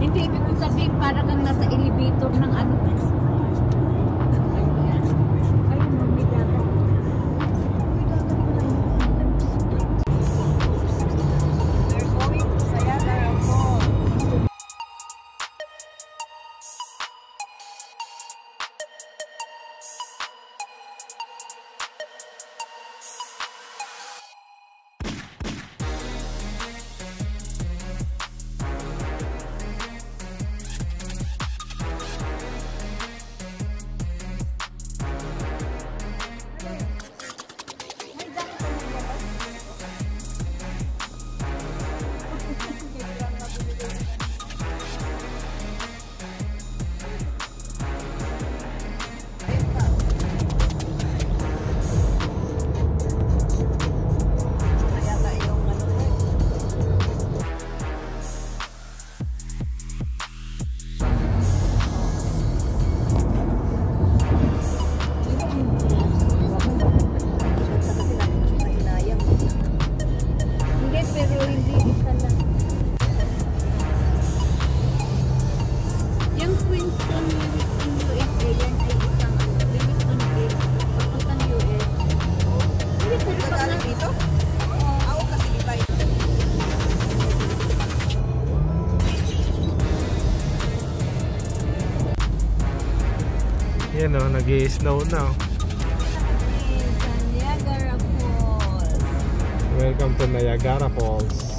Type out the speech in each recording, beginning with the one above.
Hindi, ibig kong sabihin para kang nasa elevator ng ano. Ayun, may dagat. We're going to Niagara Falls. Yan o, nag-i-snow na. Niagara Falls. Welcome to Niagara Falls.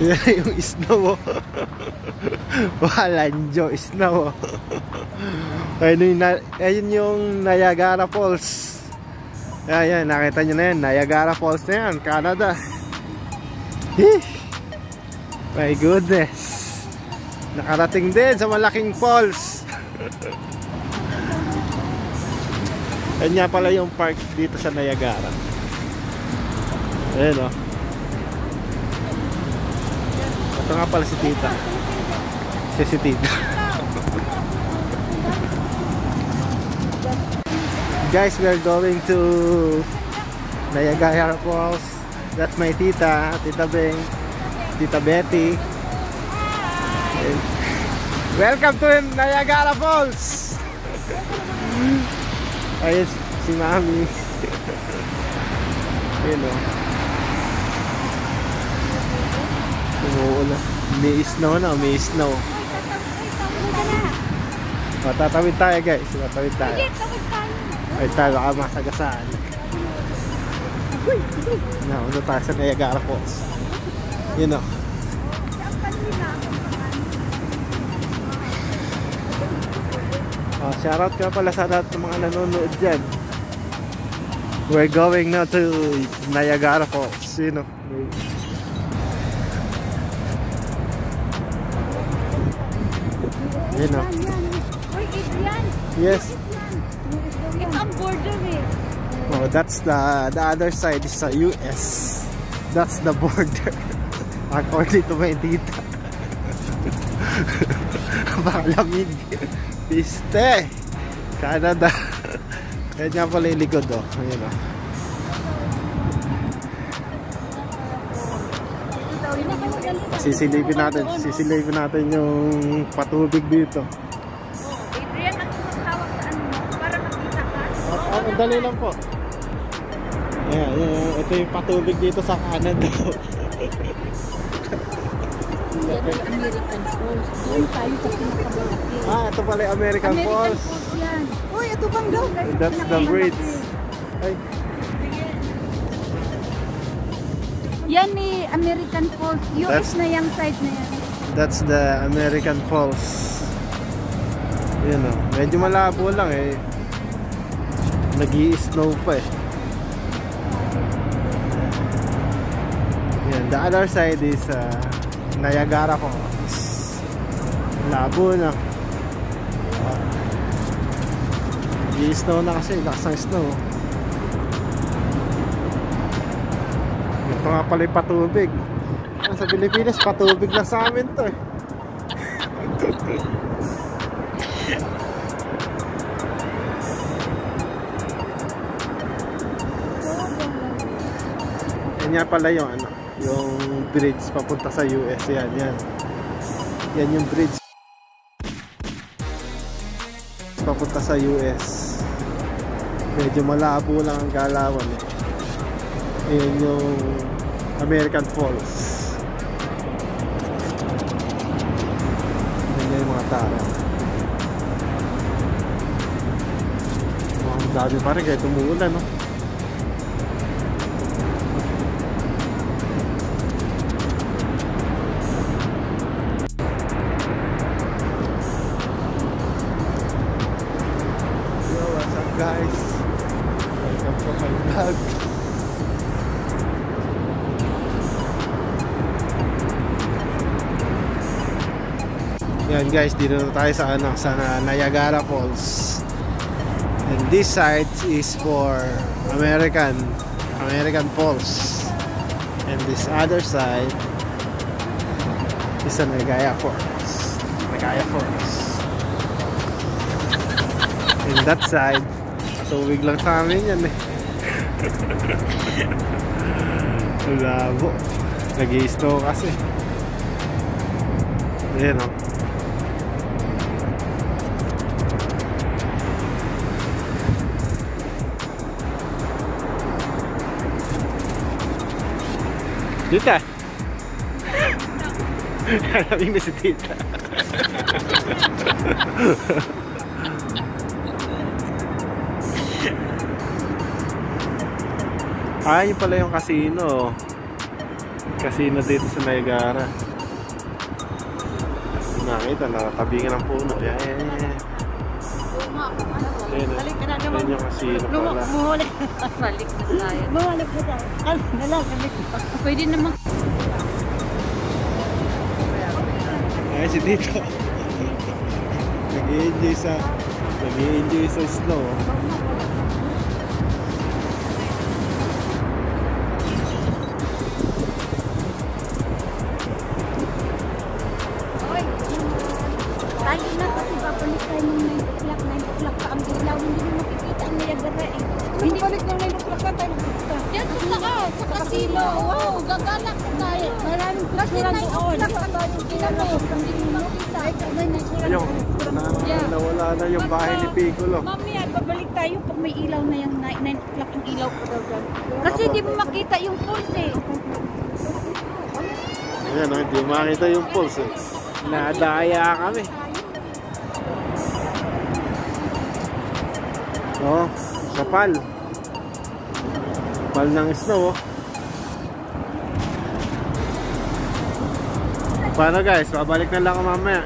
Yan yung snow. Walanjo snow. Ayun yung Niagara Falls. Ayan, nakita nyo na yan. Niagara Falls na yan, Canada. My goodness. Nakarating din sa malaking falls. Yan nga pala yung park dito sa Niagara. Ayan o. Ito nga pala si Tita. Si Tita. Guys, we are going to Niagara Falls. That's my Tita, Tita Beng, Tita Betty. And welcome to Niagara Falls. Ayun si Mami. Ayun o. Umuulan. May snow na, may snow. Matatawid tayo guys, matatawid tayo. Ay tayo, baka masagasaan. Nauna tayo sa Niagara Falls. Yun o. Shoutout ka pala sa lahat ng mga nanonood dyan. We're going now to Niagara Falls. Yun o. You know. Yes. It's on border eh. Oh, that's the other side is the US. That's the border. According to my tita. Bakalamig. Piste. Canada. Kaya niya pala yung likod oh. Ayan oh. Sisilipin natin yung patubig dito. Adrian, ang tumawag sa ano mo para makita ka. Ang dali lang po. Ayan, ito yung patubig dito sa kanan daw. American Falls. Doon tayo sa pinakamalaki. Ito pala yung American Falls. Yan. Uy, ito bang daw? That's the bridge. Ay, Yan ni American Falls. US na yung side na yan. that's the American Falls. Yun o. Medyo malabo lang eh. Nag-i-snow pa eh. Yan. The other side is Niagara Falls. Labo na. Nag-i-snow na kasi. Lakas ng snow. Ito nga pala yung patubig. Sa Pilipinas, patubig lang sa amin to eh. Yan nga pala yung ano, yung bridge papunta sa US. Yan. Yan yung bridge papunta sa US. Medyo malabo lang ang galawan eh. Ayan yung American Falls. Ayan yung mga tao. Ang dami pa rin kahit umuulan, no? Yo, what's up guys? Welcome to my vlog. Yan guys, dito na tayo sa ano, sa Niagara Falls. And this side is for American Falls. And this other side is sa Niagara Falls. And that side, tubig lang sa amin yan eh. Labo. Nag-i-snow kasi. Ayan o. Tita. Alamig na si Tita. Yun pala yung casino. Casino dito sa Niagara. Nakita, nakatabingan ng puno. Yan. Balik ka na naman. Yan yung casino pala. Bumalik. Balik na tayo. Bumalik na tayo. Nalang. Pwede naman. Ay, si Tito. Nag-i-enjoy sa snow. Tayo na kasi babalik tayo ng 9 o'clock pa ang ilaw. Hindi mo makikita ang Niagara eh. Hindi balik ng 9 o'clock na tayo makikita. Yan sa taas, sa casino. Wow, gagalak na tayo. Maraming picturean doon. Kasi 9 o'clock na tayo kilalo. Hindi mo makita. Ayun, nawala na yung bahay ni Piccolo. Mamaya, babalik tayo pag may ilaw na yung 9 o'clock yung ilaw ko daw dyan. Kasi hindi mo makita yung pulse eh. Ayan, hindi mo makita yung pulse eh. Nadaya kami. Oh, kapal. Kapal ng snow. Paano guys? Babalik na lang ako mamaya.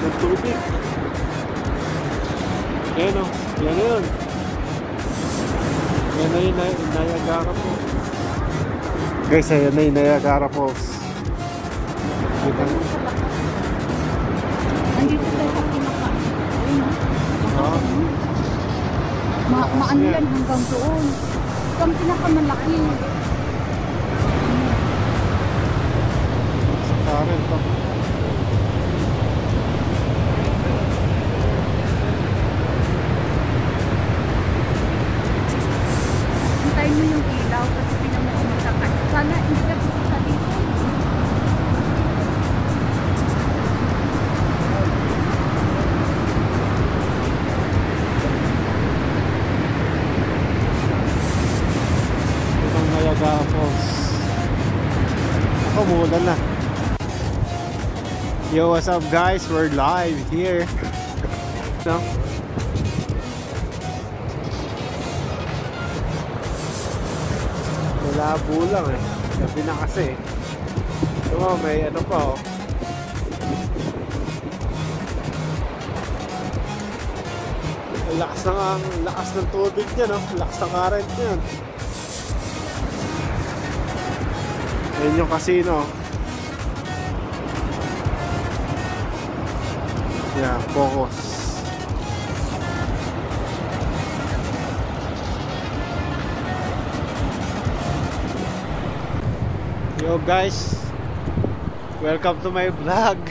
ng tubig. Ayan o, yan na yun. Yan na yung Niagara Falls. Guys, ayan na yung Niagara Falls. Kita nyo. Nandito tayo sa pinaka. Maano yan hanggang doon. Ito ang pinakamalaki. Sa Karen to. Hintayin mo yung ilaw kasi pinamumita ka. Sana hindi ka pupunta dito. Itong Niagara Falls. Ako, umulan na. Yo, what's up guys? We're live here. No? Malabo lang eh. Gabi na kasi. Ito may ano pa oh. Lakas ng tubig niya, no? Lakas ng current niyan. Ayun yung casino. Yeah, focus. Yo guys, welcome to my vlog.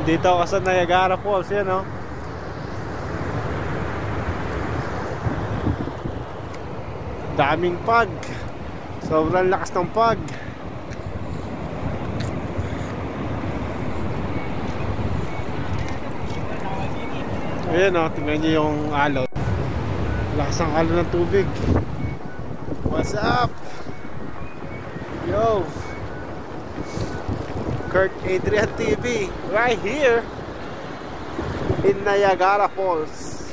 Dito ako sa Niagara Falls, yan no. Daming pag. Sobrang lakas ng pag. Ayan o, tingnan nyo yung alon. Lakas ng alon ng tubig. What's up? Yo, Kurt Adrian TV right here in Niagara Falls.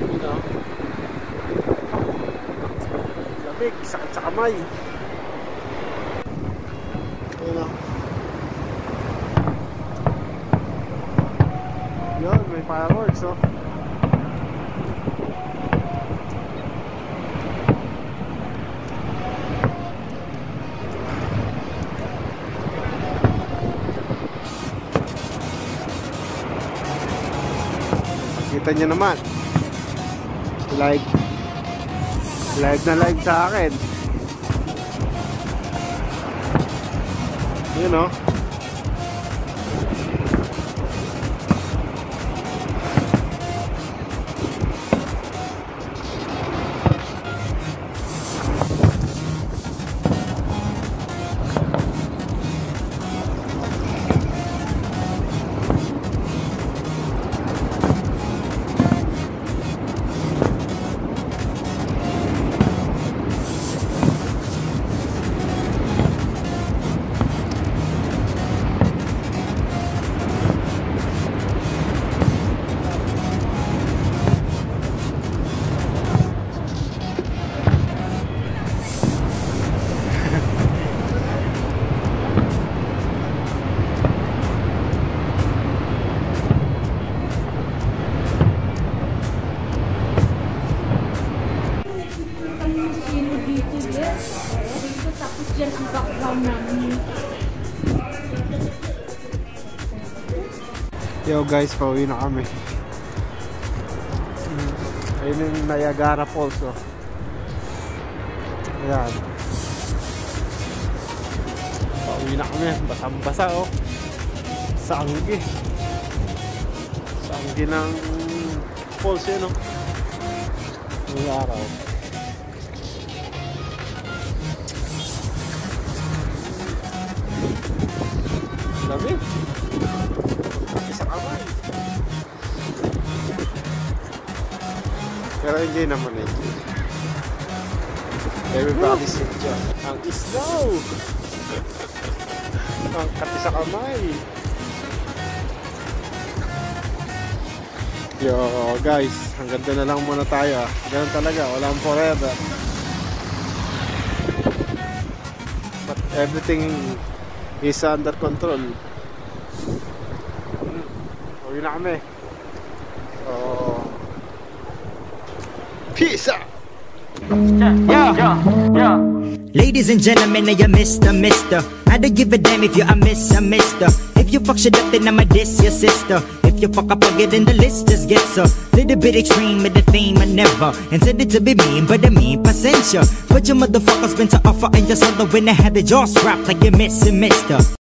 You know, lamig, sakit sa kamay. You know, yun, may fireworks oh. Kita nyo naman, live na live sa akin. Yun know? Yan ang background namin. Yo guys, pauwi na kami. Ayun yung Niagara Falls oh. Ayan. Pauwi na kami, basang-basa oh. Saanggi. Saanggi ng falls yun oh. Yung araw. Lamig. Isang kamay. Pero hindi naman eh. Everybody's enjoy. Ang snow. Ang kati sa kamay. Yo guys, hanggang doon na lang muna tayo. Ganun talaga, walang forever. But everything is under control. na kami. So, peace out! Yeah. Ladies and gentlemen, I am Mr. I don't give a damn if you're a mister. If you fuck shit up, then I'ma diss your sister. If you fuck up, I'll get in the list, just get so little bit extreme with the theme I never intended to be mean, but I mean passenger. But your motherfuckers been to offer and just wonder when I had the jaw strapped like you're missing, mister.